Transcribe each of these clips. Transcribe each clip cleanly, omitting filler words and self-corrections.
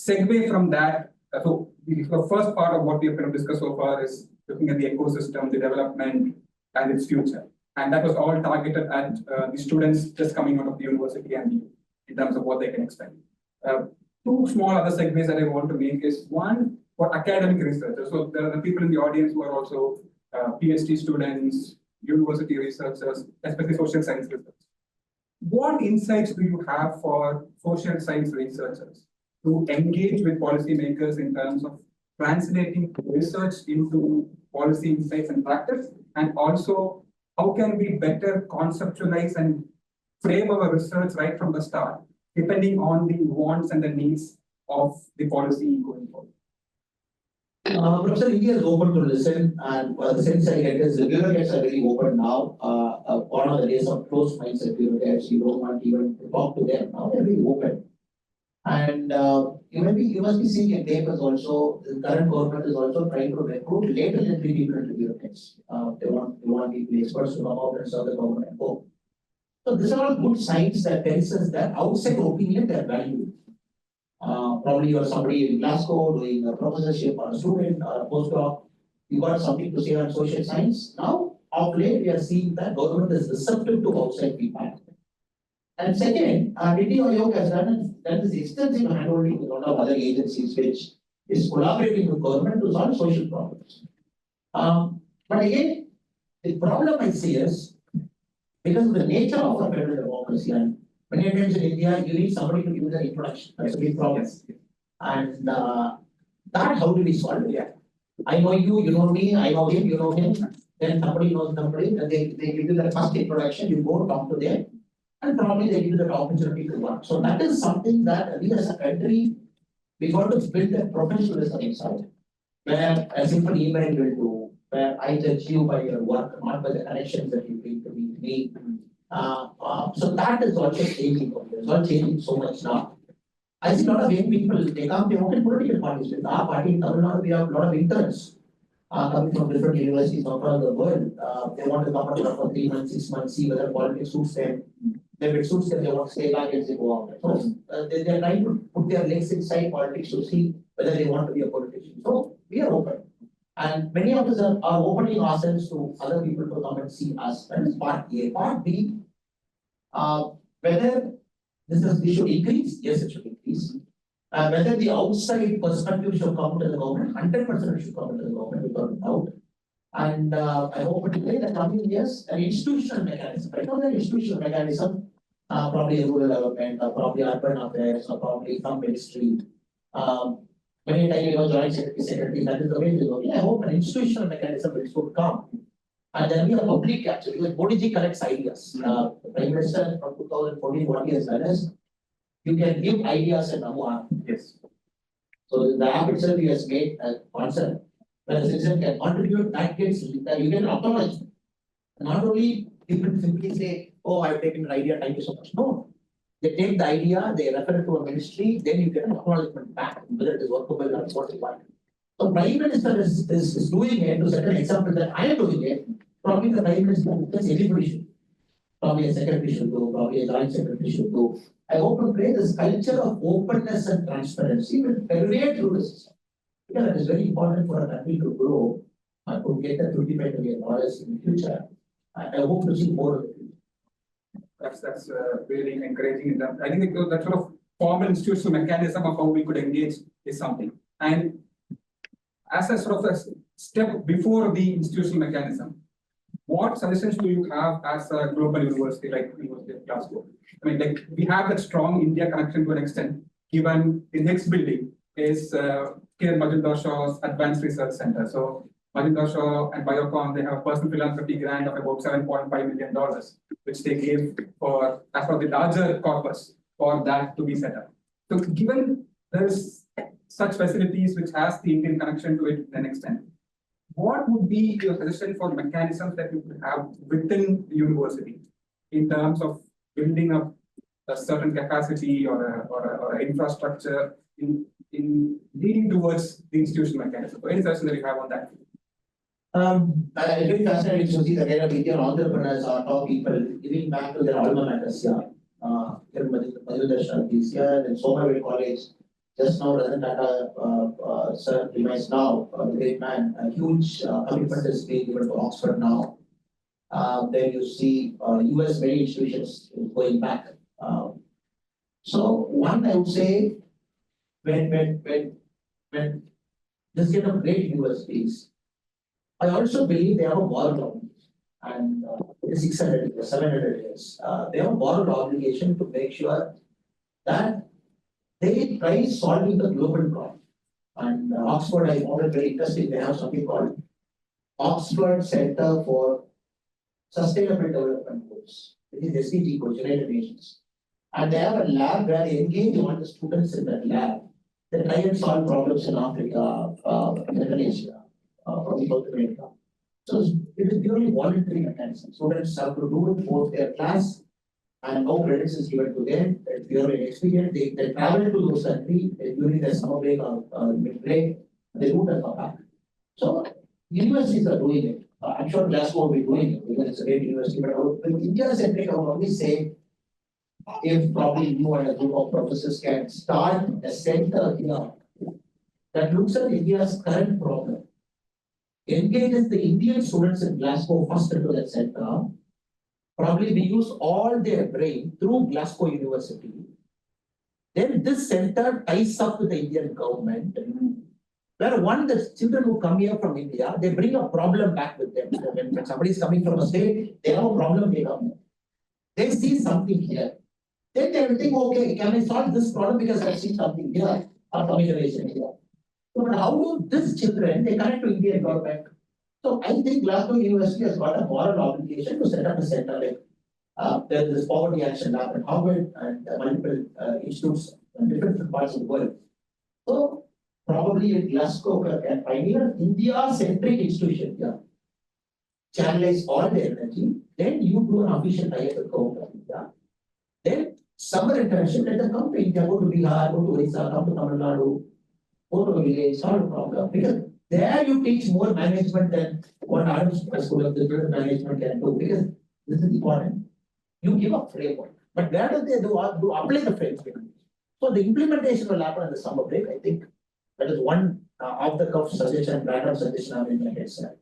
segue from that, so the first part of what we have kind of discussed so far is looking at the ecosystem, the development, and its future. And that was all targeted at the students just coming out of the university and in terms of what they can expect. Two small other segues that I want to make is one for academic researchers. So there are the people in the audience who are also PhD students, university researchers, especially social science researchers. What insights do you have for social science researchers to engage with policymakers in terms of translating research into policy insights and practice? And also, how can we better conceptualize and frame our research right from the start, depending on the wants and the needs of the policy going forward? Professor, India is open to listen, and the sense I get is the bureaucrats are very open now. One of the days of closed mindset bureaucrats, you don't want even to talk to them. Now they're very open. And you must be seeing in papers also, the current government is also trying to recruit later entry people into bureaucrats. They want people, experts to come out and serve the government and go. So these are all good signs that tells us that outside opinion they are valued. Probably you are somebody in Glasgow doing a professorship or a student or a postdoc. You got something to say on social science. Now, of late, we are seeing that government is receptive to outside feedback. And second, Niti Aayog has done this extensive handholding with a lot of other agencies which is collaborating with government to solve social problems. But again, the problem I see is because of the nature of a federal democracy, and many times in India, you need somebody to give an introduction. That's a big problem. And that, how do we solve it? Yeah. I know you, you know me, I know him, you know him. Then somebody knows somebody, and they give you the first introduction, you go talk to them, and probably they give you the opportunity to work. So that is something that we as a country, we got to build a professionalism inside, where a simple email will do, where I judge you by your work, not by the connections that you bring to me. So that is also changing. It's all changing so much now. I see a lot of young people, they come, they work in political parties. With our party in Tamil Nadu, we have a lot of interns coming from different universities across the world. They want to come out for 3 months, 6 months, see whether politics suits them. If it suits them, they want to stay back and they go out. So they are trying to put their legs inside politics to see whether they want to be a politician. So we are open. And many of us are opening ourselves to other people to come and see us. That is part A. Part B, whether this should increase, yes, it should increase. Whether the outside perspective should come to the government, 100% should come to the government without doubt. And I hope particularly in the coming years, an institutional mechanism, right now, the institutional mechanism, probably rural development, or probably urban affairs, or probably some ministry. Many times, joint secretary, that is the way to go. I hope an institutional mechanism will come. And then we have public capture, because Modi ji collects ideas. The Prime Minister from 2014, what he has done is, you can give ideas and now yes. So the app itself he has made a concept where the citizen can contribute, that gets that you get acknowledgement. Not only people simply say, oh, I've taken an idea, thank you so much. No. They take the idea, they refer it to a ministry, then you get an acknowledgement back, whether it is workable or what you want. So Prime Minister is doing it to set an example that I am doing it. Probably the Prime Minister, because everybody should. Probably a secretary should do, probably a joint secretary should do. I hope to create this culture of openness and transparency will permeate through the system. Because it is very important for a country to grow and to get a $25 million in the future. I hope to see more of it. That's really encouraging. I think that sort of formal institutional mechanism of how we could engage is something. And as a sort of a step before the institutional mechanism, what suggestions do you have as a global university like University of Glasgow? I mean, like we have that strong India connection to an extent, given the next building is Kiran Majumdar Shaw's Advanced Research Center. So Majumdar Shaw and Biocon, they have a personal philanthropy grant of about $7.5 million, which they gave for, as for the larger corpus, for that to be set up. So given there's such facilities which has the Indian connection to it to an extent, what would be your suggestion for mechanisms that you could have within the university in terms of building up a certain capacity or infrastructure in leading towards the institutional mechanism? So any suggestion that you have on that? It's very fascinating to see the kind of Indian entrepreneurs or top people giving back to their alma maters here. Majumdar Shah is here, then Somerville College. Just now, Ratan Tata, sir, reminds now, the great man, a huge commitment is being given to Oxford now. Then you see US many institutions going back. So one, I would say, when this kind of great universities, I also believe they have a moral obligation. And 600 years, 700 years, they have a moral obligation to make sure that they try solving the global problem. And Oxford, I found it very interesting. They have something called Oxford Center for Sustainable Development Goals. It is SDG goals, United Nations. And they have a lab where they engage all the students in that lab. They try and solve problems in Africa, Middle Asia, probably South America. So it is purely voluntary mechanism. Students have to do it both their class and no credits is given to them. It's purely experience. They travel to those countries during their summer break or mid break. They do it and come back. So universities are doing it. I'm sure Glasgow will be doing it because it's a great university. But with India centric, I would only say if probably you and a group of professors can start a center here that looks at India's current problem, engages the Indian students in Glasgow first into that center. Probably they use all their brain through Glasgow University. Then this center ties up with the Indian government. Where one, the children who come here from India, they bring a problem back with them. So when somebody is coming from a state, they have a problem, they come here. They see something here. Then they will think, okay, can I solve this problem because I see something here, or communication here. So, but how do these children, they connect to Indian government? So I think Glasgow University has got a moral obligation to set up a center like there is this poverty action lab at Harvard and multiple institutes in different parts of the world. So probably in Glasgow can pioneer India-centric institution here. Channelize all their energy, then you do an official tie-up with government of India. Then summer internship, let them come to India, go to Bihar, go to Orissa, come to Tamil Nadu, go to a village, solve a problem. Because there you teach more management than what Adams School of Business Management can do. Because this is important. You give a framework, but where do they do apply the framework? So the implementation will happen in the summer break. I think that is one off-the-cuff suggestion, random suggestion I'm in my head, sir.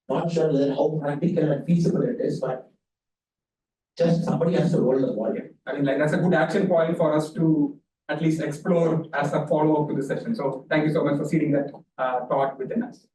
Not sure whether how practical and feasible it is, but just somebody has to roll the ball. I mean, like that's a good action point for us to at least explore as a follow-up to the session. So thank you so much for seeing that thought within us.